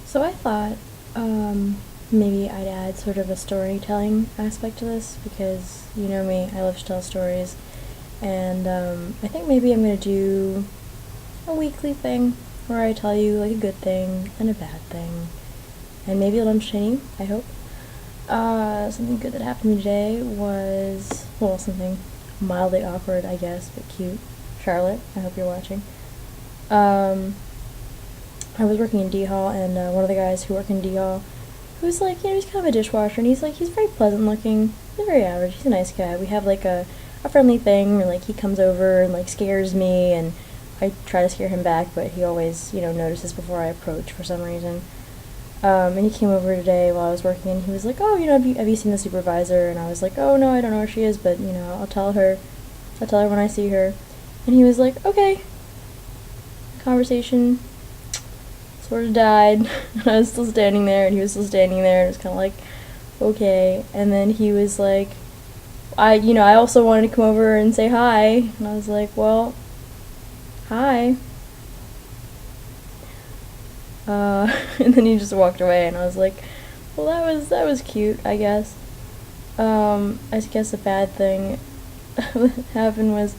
So I thought maybe I'd add sort of a storytelling aspect to this because you know me, I love to tell stories, and I think maybe I'm gonna do a weekly thing where I tell you like a good thing and a bad thing, and maybe it'll entertain you, I hope. Something good that happened to me today was, well, something mildly awkward, I guess, but cute. Charlotte, I hope you're watching. Um, I was working in D Hall, and one of the guys who work in D Hall, who's like, you know, he's kind of a dishwasher, and he's very pleasant looking. He's very average. He's a nice guy. We have like a friendly thing, where like he comes over and like scares me, and I try to scare him back, but he always, you know, notices before I approach for some reason. And he came over today while I was working, and he was like, "Oh, you know, have you seen the supervisor?" And I was like, "Oh no, I don't know where she is, but you know, I'll tell her. I'll tell her when I see her." And he was like, "Okay." Conversation sort of died. And I was still standing there, and he was still standing there, and it was kind of like, okay. And then he was like, I also wanted to come over and say hi, and I was like, well, hi. And then he just walked away, and I was like, well, that was cute, I guess. I guess the bad thing that happened was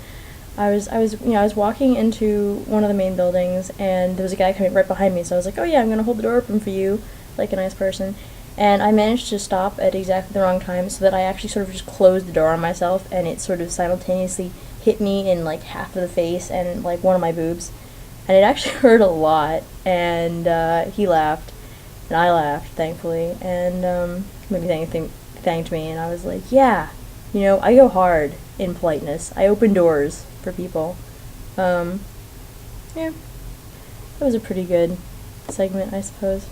I was walking into one of the main buildings, and there was a guy coming right behind me, so I was like, oh yeah, I'm gonna hold the door open for you, like a nice person. And I managed to stop at exactly the wrong time, so that I actually sort of just closed the door on myself, and it sort of simultaneously hit me in like half of the face and like one of my boobs. And it actually hurt a lot, and he laughed, and I laughed, thankfully, and maybe thanked me, and I was like, yeah, you know, I go hard in politeness. I open doors for people. Um, yeah, that was a pretty good segment, I suppose.